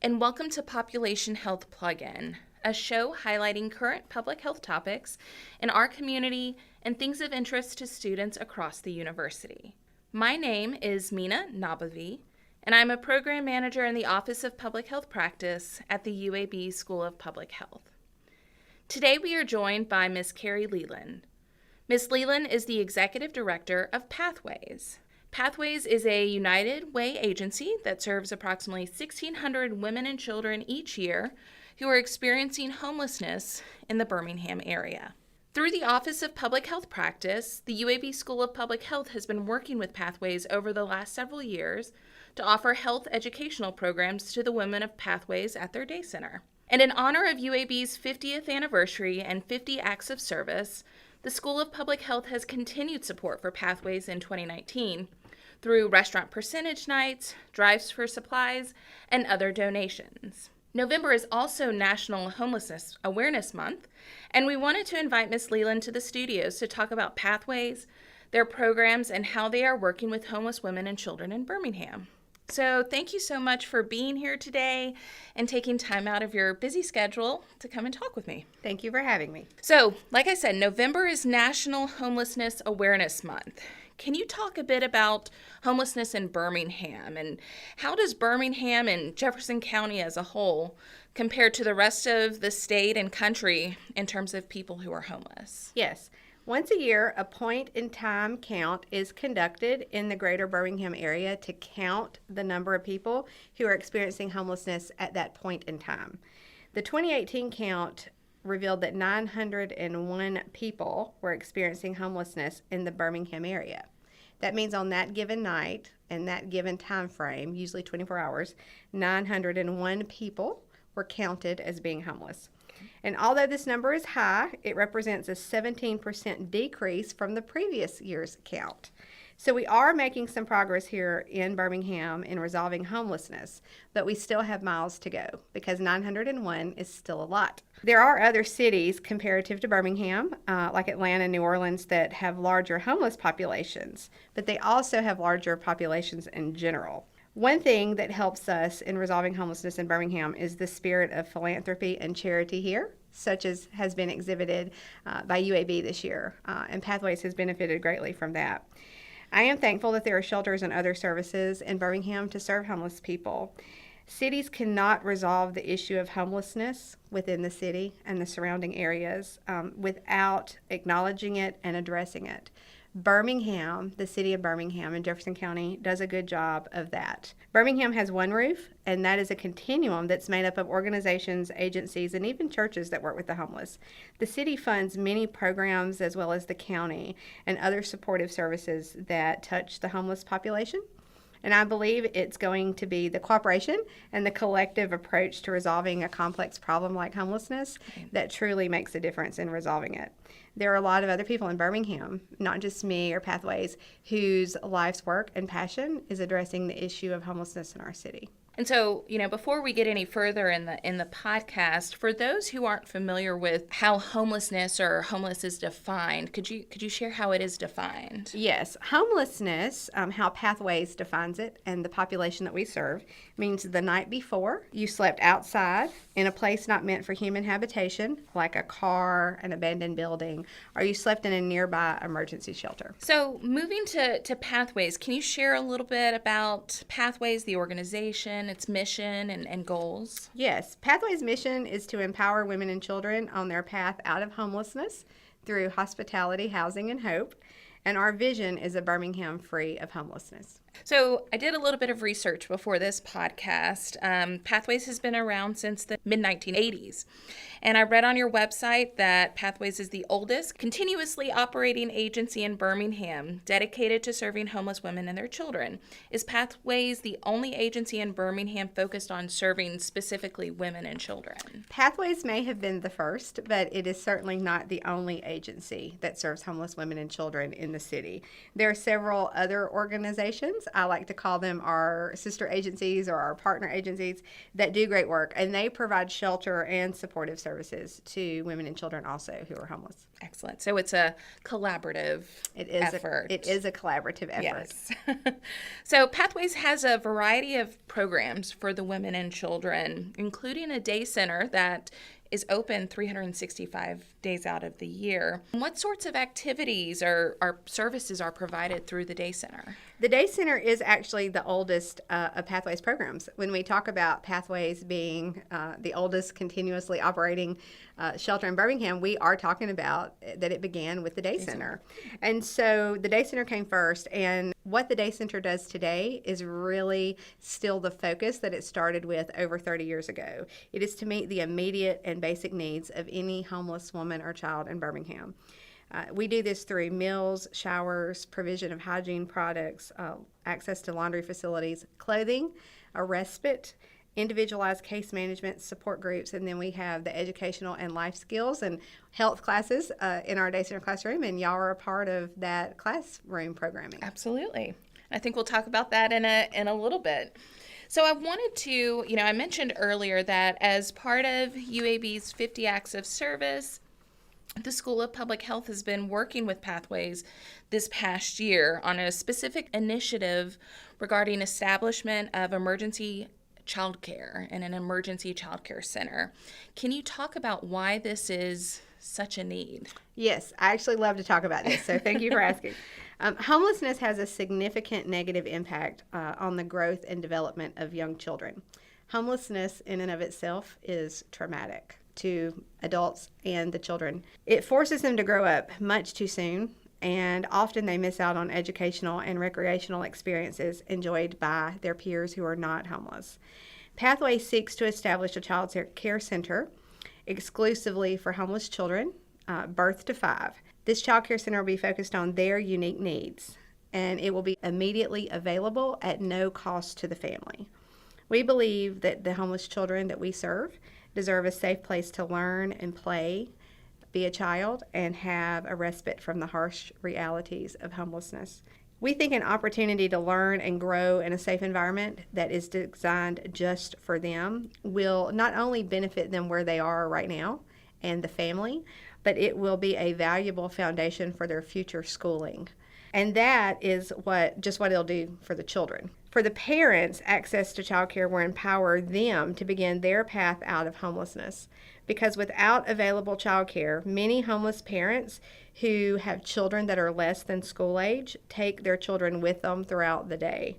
and welcome to Population Health Plug-in, a show highlighting current public health topics in our community and things of interest to students across the university. My name is Mina Nabavi, and I'm a program manager in the Office of Public Health Practice at the UAB School of Public Health. Today we are joined by Ms. Carrie Leland. Ms. Leland is the Executive Director of Pathways. Pathways is a United Way agency that serves approximately 1,600 women and children each year who are experiencing homelessness in the Birmingham area. Through the Office of Public Health Practice, the UAB School of Public Health has been working with Pathways over the last several years to offer health educational programs to the women of Pathways at their day center. And in honor of UAB's 50th anniversary and 50 acts of service, the School of Public Health has continued support for Pathways in 2019 through restaurant percentage nights, drives for supplies, and other donations. November is also National Homelessness Awareness Month, and we wanted to invite Ms. Leland to the studios to talk about Pathways, their programs, and how they are working with homeless women and children in Birmingham. So thank you so much for being here today and taking time out of your busy schedule to come and talk with me. Thank you for having me. So, like I said, November is National Homelessness Awareness Month. Can you talk a bit about homelessness in Birmingham and how does Birmingham and Jefferson County as a whole compare to the rest of the state and country in terms of people who are homeless? Yes. Once a year, a point-in-time count is conducted in the greater Birmingham area to count the number of people who are experiencing homelessness at that point in time. The 2018 count revealed that 901 people were experiencing homelessness in the Birmingham area. That means on that given night and that given time frame, usually 24 hours, 901 people were counted as being homeless. And although this number is high, it represents a 17% decrease from the previous year's count. So we are making some progress here in Birmingham in resolving homelessness, but we still have miles to go because 901 is still a lot. There are other cities comparative to Birmingham, like Atlanta and New Orleans, that have larger homeless populations, but they also have larger populations in general. One thing that helps us in resolving homelessness in Birmingham is the spirit of philanthropy and charity here, such as has been exhibited by UAB this year, and Pathways has benefited greatly from that. I am thankful that there are shelters and other services in Birmingham to serve homeless people. Cities cannot resolve the issue of homelessness within the city and the surrounding areas without acknowledging it and addressing it. Birmingham, the city of Birmingham in Jefferson County, does a good job of that. Birmingham has one roof, and that is a continuum that's made up of organizations, agencies, and even churches that work with the homeless. The city funds many programs as well as the county and other supportive services that touch the homeless population. And I believe it's going to be the cooperation and the collective approach to resolving a complex problem like homelessness that truly makes a difference in resolving it. There are a lot of other people in Birmingham, not just me or Pathways, whose life's work and passion is addressing the issue of homelessness in our city. And so, before we get any further in the podcast, for those who aren't familiar with how homelessness or homeless is defined, could you share how it is defined? Yes, homelessness, how Pathways defines it and the population that we serve, means the night before you slept outside in a place not meant for human habitation, like a car, an abandoned building, or you slept in a nearby emergency shelter. So moving to Pathways, can you share a little bit about Pathways, the organization, its mission and goals? Yes, Pathways' mission is to empower women and children on their path out of homelessness through hospitality, housing, and hope. And our vision is a Birmingham free of homelessness. So I did a little bit of research before this podcast. Pathways has been around since the mid-1980s. And I read on your website that Pathways is the oldest continuously operating agency in Birmingham dedicated to serving homeless women and their children. Is Pathways the only agency in Birmingham focused on serving specifically women and children? Pathways may have been the first, but it is certainly not the only agency that serves homeless women and children in the city. There are several other organizations counterparts, I like to call them our sister agencies or our partner agencies that do great work, and they provide shelter and supportive services to women and children also who are homeless. Excellent. So it's a collaborative effort. It is a collaborative effort. Yes. So Pathways has a variety of programs for the women and children, including a day center that is open 365 days out of the year. What sorts of activities or services are provided through the day center? The Day Center is actually the oldest of Pathways programs. When we talk about Pathways being the oldest continuously operating shelter in Birmingham, we are talking about that it began with the Day Center. And so the Day Center came first, and what the Day Center does today is really still the focus that it started with over 30 years ago. It is to meet the immediate and basic needs of any homeless woman or child in Birmingham. We do this through meals, showers, provision of hygiene products, access to laundry facilities, clothing, a respite, individualized case management, support groups, and then we have the educational and life skills and health classes in our Day Center classroom, and y'all are a part of that classroom programming. Absolutely. I think we'll talk about that in a little bit. So I wanted to, I mentioned earlier that as part of UAB's 50 Acts of Service, the School of Public Health has been working with Pathways this past year on a specific initiative regarding establishment of emergency childcare and an emergency childcare center. Can you talk about why this is such a need? Yes, I actually love to talk about this, so thank you for asking. Homelessness has a significant negative impact on the growth and development of young children. Homelessness in and of itself is traumatic to adults and the children. It forces them to grow up much too soon, and often they miss out on educational and recreational experiences enjoyed by their peers who are not homeless. Pathway seeks to establish a child care center exclusively for homeless children, birth to 5. This child care center will be focused on their unique needs, and it will be immediately available at no cost to the family. We believe that the homeless children that we serve deserve a safe place to learn and play, be a child, and have a respite from the harsh realities of homelessness. We think an opportunity to learn and grow in a safe environment that is designed just for them will not only benefit them where they are right now and the family, but it will be a valuable foundation for their future schooling. And that is what it'll do for the children. For the parents, access to childcare will empower them to begin their path out of homelessness. Because without available childcare, many homeless parents who have children that are less than school age take their children with them throughout the day.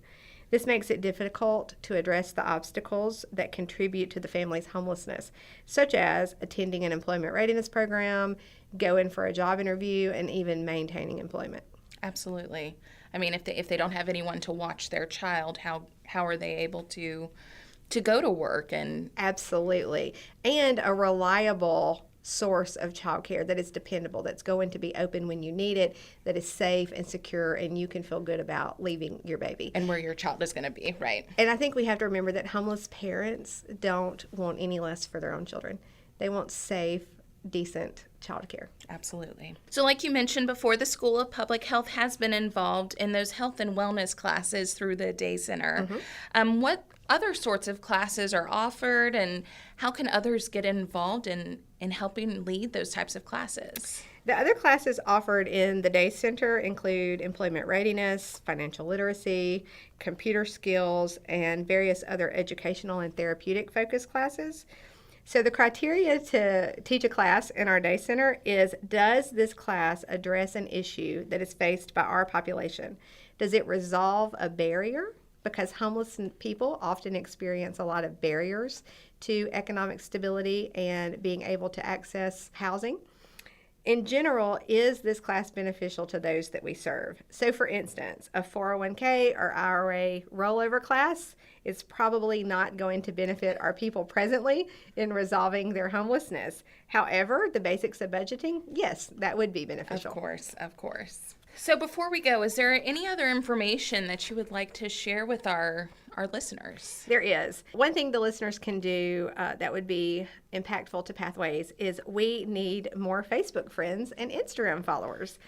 This makes it difficult to address the obstacles that contribute to the family's homelessness, such as attending an employment readiness program, going for a job interview, and even maintaining employment. Absolutely. I mean, if they don't have anyone to watch their child, how are they able to go to work? And absolutely. And a reliable source of childcare that is dependable, that's going to be open when you need it, that is safe and secure, and you can feel good about leaving your baby. And where your child is going to be, right? And I think we have to remember that homeless parents don't want any less for their own children. They want safe, decent childcare. Absolutely. So like you mentioned before, the School of Public Health has been involved in those health and wellness classes through the Day Center. Mm-hmm. What other sorts of classes are offered, and how can others get involved in helping lead those types of classes? The other classes offered in the Day Center include employment readiness, financial literacy, computer skills, and various other educational and therapeutic focused classes. So the criteria to teach a class in our Day Center is, does this class address an issue that is faced by our population? Does it resolve a barrier? Because homeless people often experience a lot of barriers to economic stability and being able to access housing. In general, is this class beneficial to those that we serve? So for instance, a 401k or IRA rollover class is probably not going to benefit our people presently in resolving their homelessness. However, the basics of budgeting, yes, that would be beneficial. Of course. So before we go, is there any other information that you would like to share with our our listeners? There is. One thing the listeners can do that would be impactful to Pathways is we need more Facebook friends and Instagram followers.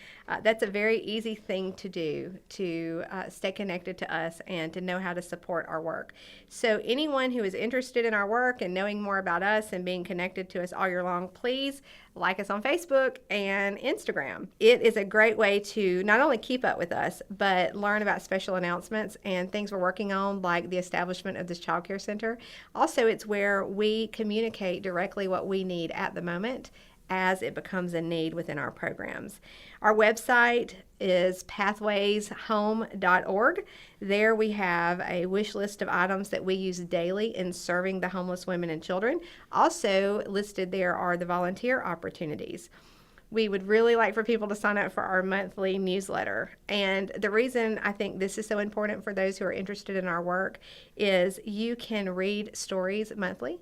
That's a very easy thing to do to stay connected to us and to know how to support our work. So anyone who is interested in our work and knowing more about us and being connected to us all year long, please like us on Facebook and Instagram. It is a great way to not only keep up with us, but learn about special announcements and things we're working on, like the establishment of this child care center. Also, it's where we communicate directly what we need at the moment as it becomes a need within our programs. Our website is pathwayshome.org. There we have a wish list of items that we use daily in serving the homeless women and children. Also listed there are the volunteer opportunities. We would really like for people to sign up for our monthly newsletter. And the reason I think this is so important for those who are interested in our work is you can read stories monthly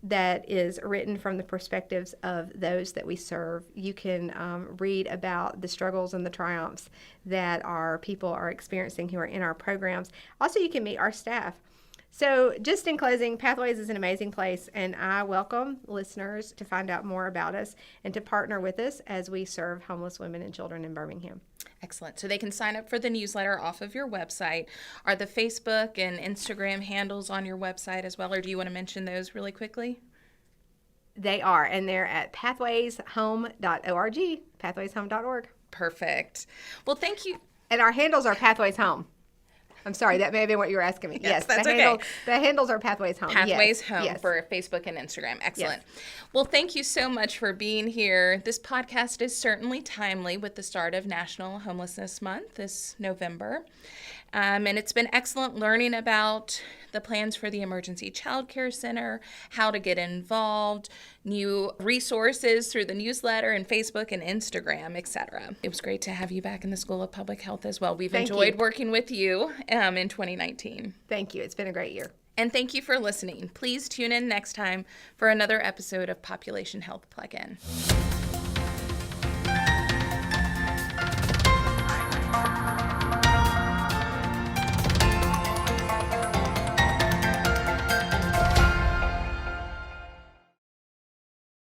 that is written from the perspectives of those that we serve. You can read about the struggles and the triumphs that our people are experiencing who are in our programs. Also, you can meet our staff. So just in closing, Pathways is an amazing place, and I welcome listeners to find out more about us and to partner with us as we serve homeless women and children in Birmingham. Excellent. So they can sign up for the newsletter off of your website. Are the Facebook and Instagram handles on your website as well, or do you want to mention those really quickly? They are, and they're at pathwayshome.org, pathwayshome.org. Perfect. Well, thank you. And our handles are Pathways Home. I'm sorry, that may have been what you were asking me. Yes, that's okay. The handles are Pathways Home. Pathways Home for Facebook and Instagram. Excellent. Yes. Well, thank you so much for being here. This podcast is certainly timely with the start of National Homelessness Month this November. And it's been excellent learning about the plans for the Emergency Child Care Center, how to get involved, new resources through the newsletter and Facebook and Instagram, etc. It was great to have you back in the School of Public Health as well. We've enjoyed working with you in 2019. Thank you. It's been a great year. And thank you for listening. Please tune in next time for another episode of Population Health Plug-In.